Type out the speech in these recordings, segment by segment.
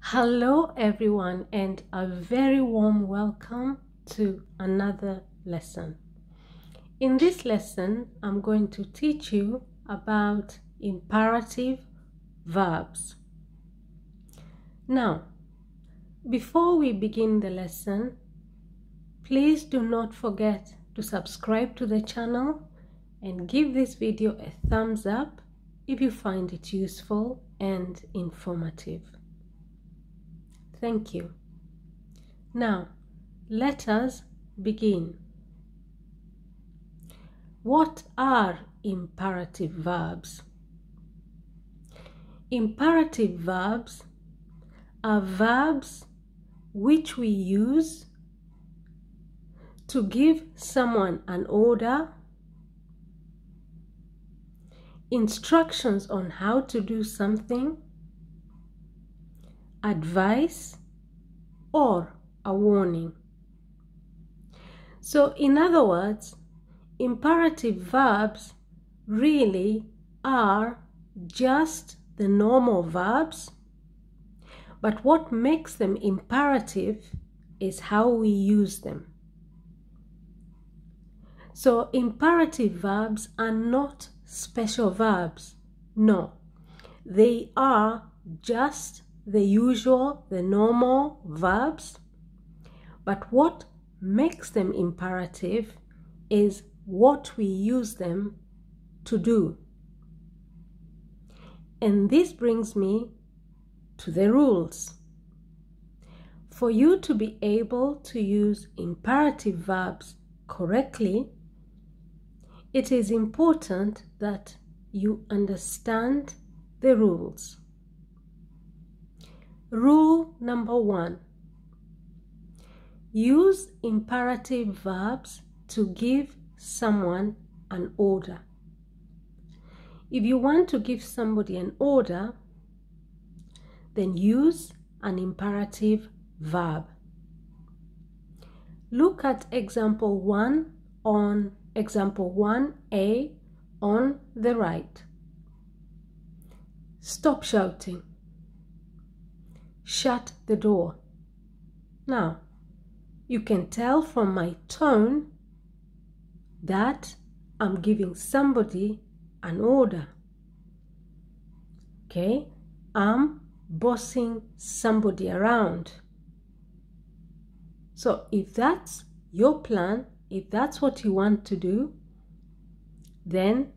Hello everyone, and a very warm welcome to another lesson. In this lesson, I'm going to teach you about imperative verbs. Now, before we begin the lesson, please do not forget to subscribe to the channel and give this video a thumbs up if you find it useful and informative. Thank you. Now, let us begin. What are imperative verbs? Imperative verbs are verbs which we use to give someone an order, instructions on how to do something, advice, or a warning. So, in other words, imperative verbs really are just the normal verbs, but what makes them imperative is how we use them. So, imperative verbs are not special verbs. No, they are just the usual, the normal verbs, but what makes them imperative is what we use them to do. And this brings me to the rules. For you to be able to use imperative verbs correctly, it is important that you understand the rules. Rule number 1. Use imperative verbs to give someone an order. If you want to give somebody an order, then use an imperative verb. Look at example 1 on example 1A on the right. Stop shouting. Shut the door. Now, you can tell from my tone that I'm giving somebody an order. Okay? I'm bossing somebody around. So if that's your plan, if that's what you want to do, then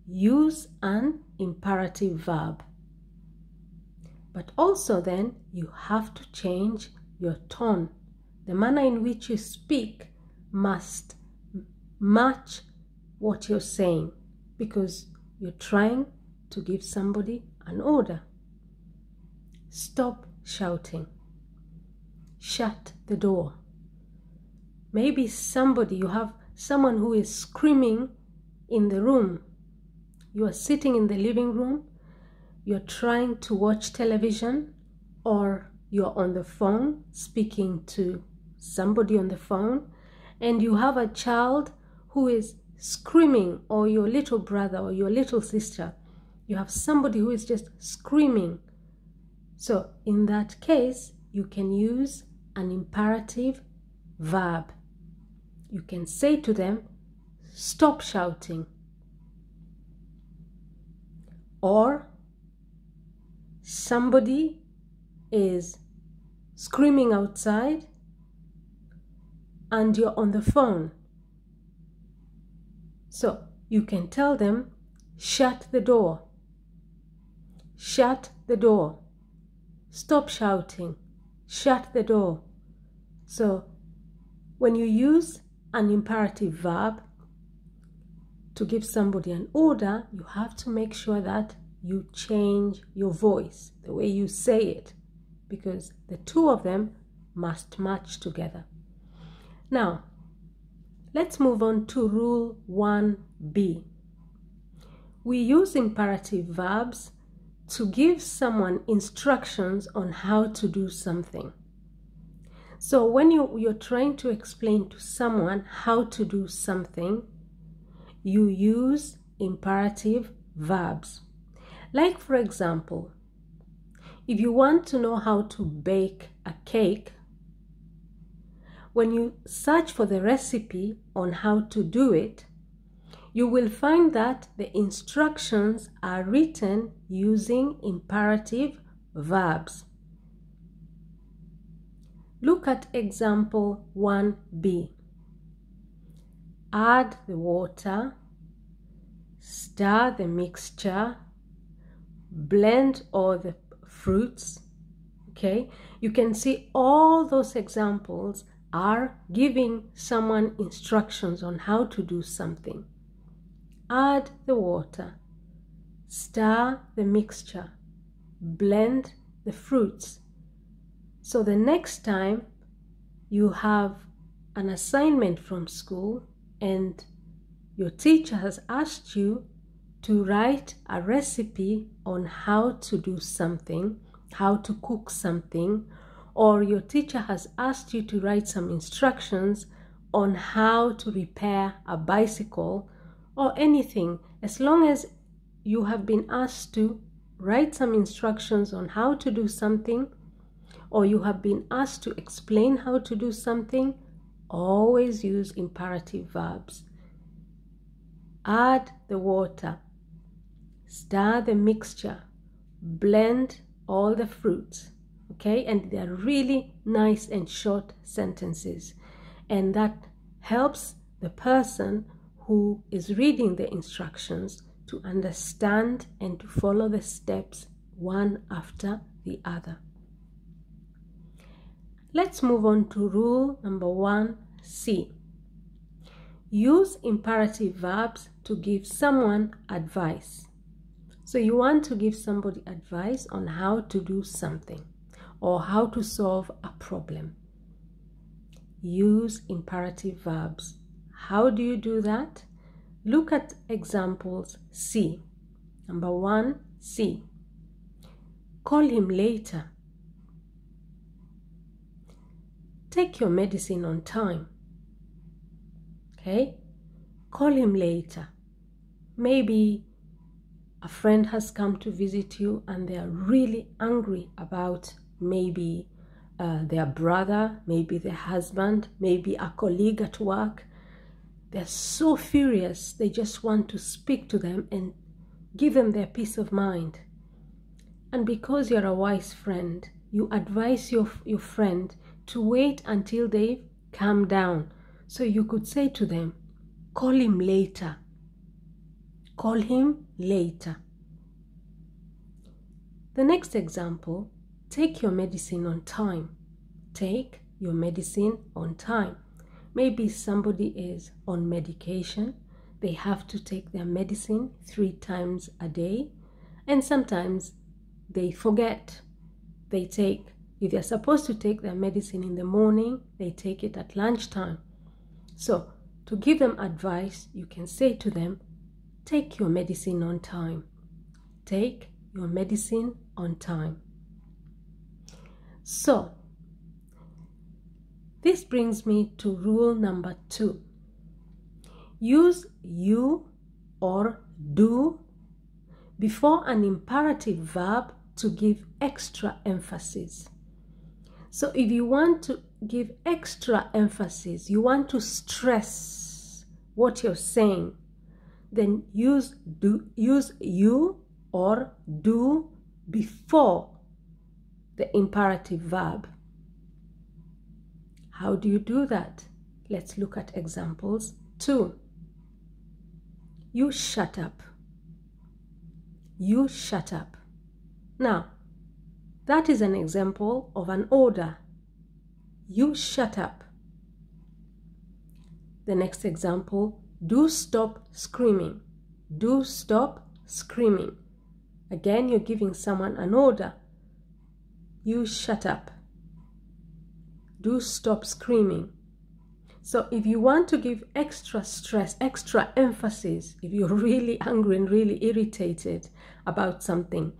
use an imperative verb. But also then you have to change your tone. The manner in which you speak must match what you're saying, because you're trying to give somebody an order. Stop shouting. Shut the door. Maybe you have someone who is screaming in the room. You are sitting in the living room, you're trying to watch television, or you're on the phone speaking to somebody on the phone, and you have a child who is screaming, or your little brother or your little sister. You have somebody who is just screaming. So in that case, you can use an imperative verb. You can say to them, stop shouting. Or somebody is screaming outside and you're on the phone. So you can tell them, shut the door. Shut the door. Stop shouting. Shut the door. So when you use an imperative verb to give somebody an order, you have to make sure that you change your voice, the way you say it, because the two of them must match together. Now, let's move on to rule 1B. We use imperative verbs to give someone instructions on how to do something. So when you're trying to explain to someone how to do something, you use imperative verbs. Like, for example, If you want to know how to bake a cake, when you search for the recipe on how to do it, you will find that the instructions are written using imperative verbs. Look at example 1b. Add the water, stir the mixture, blend all the fruits. Okay, you can see all those examples are giving someone instructions on how to do something. Add the water, stir the mixture, blend the fruits. So the next time you have an assignment from school and your teacher has asked you to write a recipe on how to do something, how to cook something, or your teacher has asked you to write some instructions on how to repair a bicycle or anything, as long as you have been asked to write some instructions on how to do something, or you have been asked to explain how to do something, always use imperative verbs. Add the water, stir the mixture, blend all the fruits. Okay, and they're really nice and short sentences, and that helps the person who is reading the instructions to understand and to follow the steps one after the other. Let's move on to rule number 1C. Use imperative verbs to give someone advice. So you want to give somebody advice on how to do something or how to solve a problem. Use imperative verbs. How do you do that? Look at examples C. Number 1C. Call him later. Take your medicine on time. Okay? Call him later. Maybe a friend has come to visit you and they are really angry about maybe their brother, maybe their husband, maybe a colleague at work. They're so furious, they just want to speak to them and give them their peace of mind. And because you're a wise friend, you advise your friend to wait until they calm down. So you could say to them, call him later. Call him later. The next example, take your medicine on time. Take your medicine on time. Maybe somebody is on medication. They have to take their medicine 3 times a day. And sometimes they forget. If they're supposed to take their medicine in the morning, they take it at lunchtime. So to give them advice, you can say to them, take your medicine on time. Take your medicine on time. So, this brings me to rule number 2. Use you or do before an imperative verb to give extra emphasis. So if you want to give extra emphasis, you want to stress what you're saying, then use you or do before the imperative verb. How do you do that? Let's look at examples 2. You shut up. You shut up. Now, that is an example of an order. You shut up. The next example, do stop screaming. Do stop screaming. Again, you're giving someone an order. You shut up. Do stop screaming. So if you want to give extra stress, extra emphasis, if you're really angry and really irritated about something,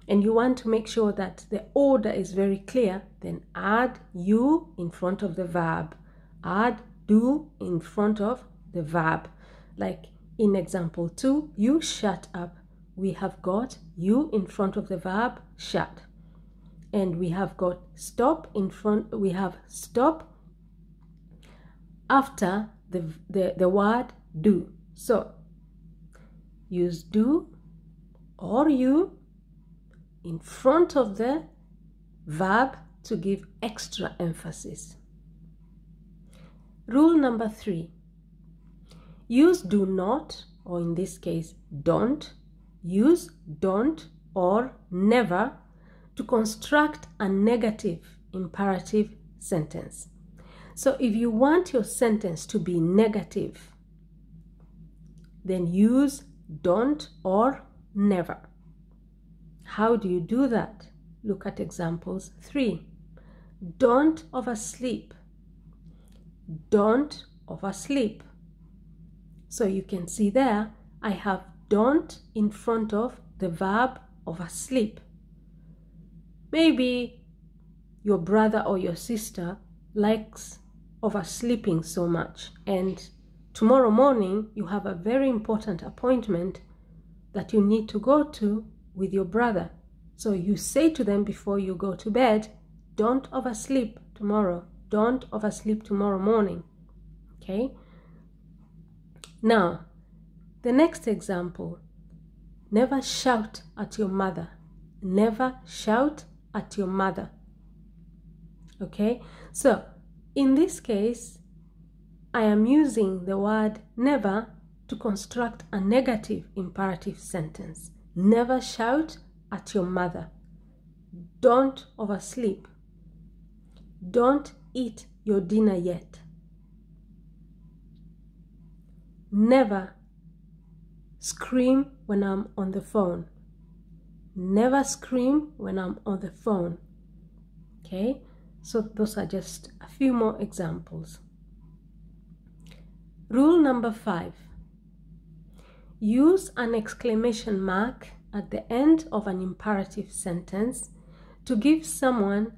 and you want to make sure that the order is very clear, then add you in front of the verb. Add do in front of the verb. Like in example 2, you shut up. We have got you in front of the verb shut. and we have got stop in front. We have stop after the word do. So use do or you in front of the verb to give extra emphasis. Rule number 3. Use do not, or in this case don't. Use don't or never to construct a negative imperative sentence. So if you want your sentence to be negative, then use don't or never. How do you do that? Look at examples 3. Don't oversleep. Don't oversleep. So you can see there, I have don't in front of the verb oversleep. Maybe your brother or your sister likes oversleeping so much, and tomorrow morning you have a very important appointment that you need to go to with your brother. So you say to them before you go to bed, don't oversleep tomorrow. Don't oversleep tomorrow morning. Okay? Now, the next example, never shout at your mother. Never shout at your mother. Okay? So, in this case, I am using the word never to construct a negative imperative sentence. Never shout at your mother. Don't oversleep. Don't eat your dinner yet. Never scream when I'm on the phone. Never scream when I'm on the phone. Okay, so those are just a few more examples. Rule number 5. Use an exclamation mark at the end of an imperative sentence to give someone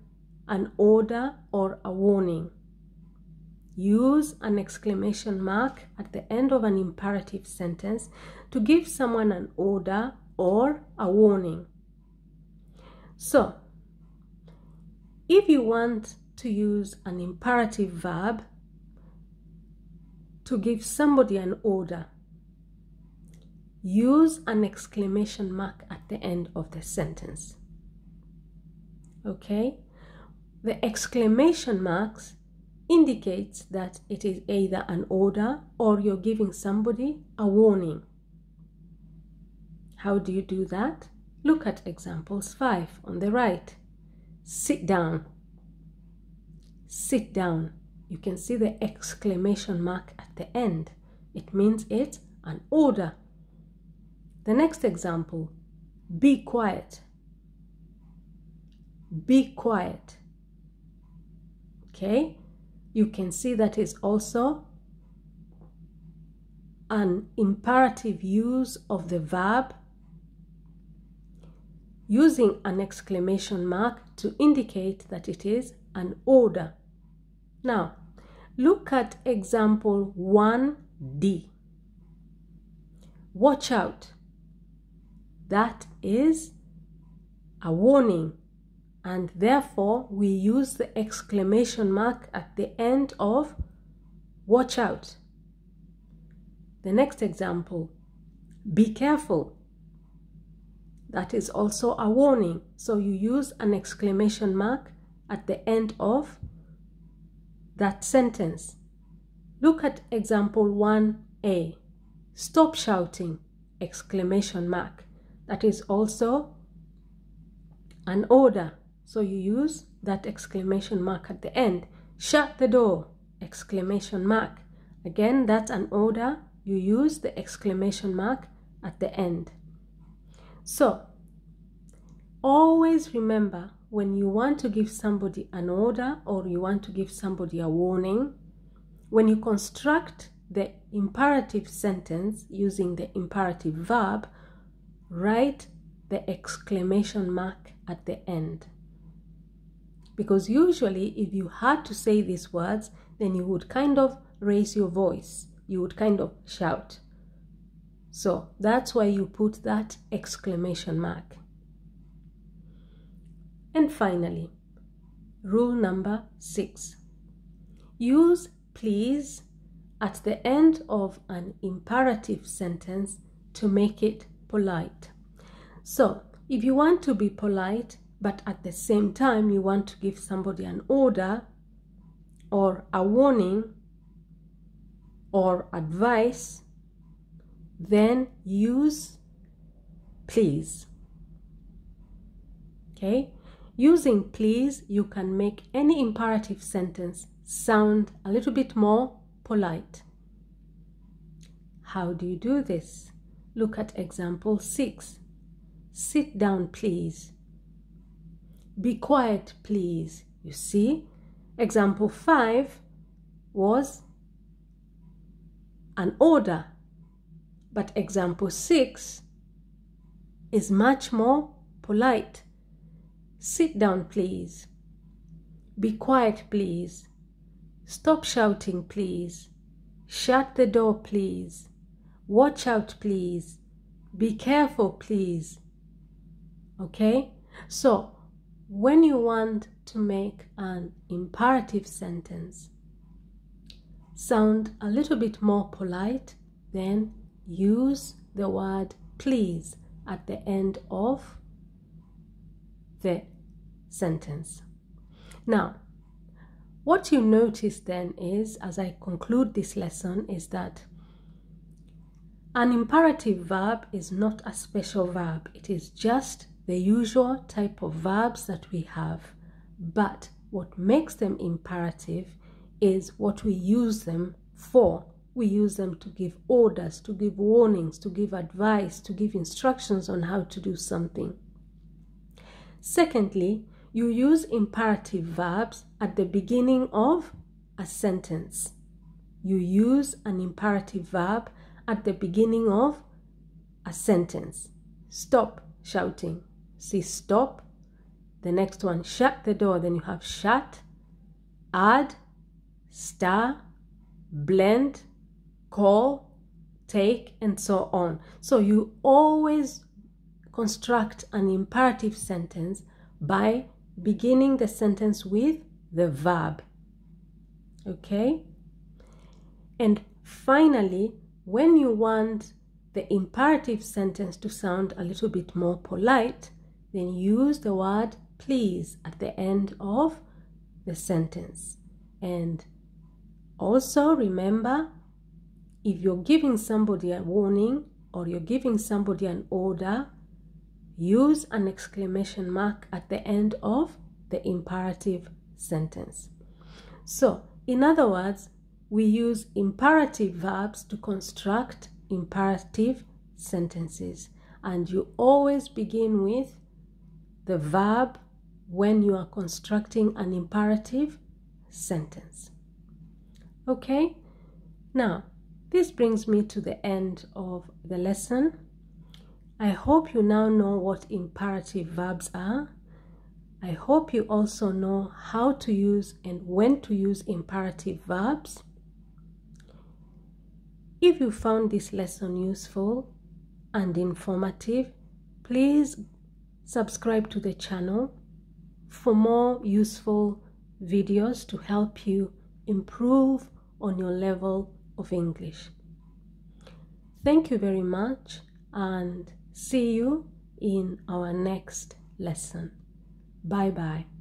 an order or a warning. Use an exclamation mark at the end of an imperative sentence to give someone an order or a warning. So, if you want to use an imperative verb to give somebody an order, use an exclamation mark at the end of the sentence. Okay? The exclamation marks indicates that it is either an order or you're giving somebody a warning. How do you do that? Look at examples 5 on the right. Sit down. Sit down. You can see the exclamation mark at the end. It means it's an order. The next example, be quiet. Be quiet. Okay? You can see that is also an imperative use of the verb using an exclamation mark to indicate that it is an order. Now, look at example 1D. Watch out. That is a warning, and therefore we use the exclamation mark at the end of watch out. The next example, be careful. That is also a warning, so you use an exclamation mark at the end of that sentence. Look at example 1A. Stop shouting! Exclamation mark. That is also an order, so you use that exclamation mark at the end. Shut the door! Exclamation mark. Again, that's an order. You use the exclamation mark at the end. So, always remember, when you want to give somebody an order or you want to give somebody a warning, when you construct the imperative sentence using the imperative verb, write the exclamation mark at the end. Because usually if you had to say these words, then you would kind of raise your voice. You would kind of shout. So that's why you put that exclamation mark. And finally, rule number 6. Use please at the end of an imperative sentence to make it polite. So, if you want to be polite, but at the same time you want to give somebody an order or a warning or advice, then use please. Okay? Using please, you can make any imperative sentence sound a little bit more polite. How do you do this? Look at example 6. Sit down, please. Be quiet, please. You see, example 5 was an order, but example 6 is much more polite. Sit down, please. Be quiet, please. Stop shouting, please. Shut the door, please. Watch out, please. Be careful, please. Okay? So, when you want to make an imperative sentence sound a little bit more polite, then use the word please at the end of the sentence. Now, what you notice then is, as I conclude this lesson, is that an imperative verb is not a special verb. It is just the usual type of verbs that we have. But what makes them imperative is what we use them for. We use them to give orders, to give warnings, to give advice, to give instructions on how to do something. Secondly, you use imperative verbs at the beginning of a sentence. You use an imperative verb at the beginning of a sentence. Stop shouting. See, stop. The next one, shut the door. Then you have shut, add, star, blend, call, take, and so on. So you always construct an imperative sentence by beginning the sentence with the verb. Okay? And finally, when you want the imperative sentence to sound a little bit more polite, then use the word please at the end of the sentence. And also remember, if you're giving somebody a warning or you're giving somebody an order, use an exclamation mark at the end of the imperative sentence. So, in other words, we use imperative verbs to construct imperative sentences. And you always begin with the verb when you are constructing an imperative sentence. Okay? Now, this brings me to the end of the lesson. I hope you now know what imperative verbs are. I hope you also know how to use and when to use imperative verbs. If you found this lesson useful and informative, please subscribe to the channel for more useful videos to help you improve on your level of English. Thank you very much and see you in our next lesson. Bye bye.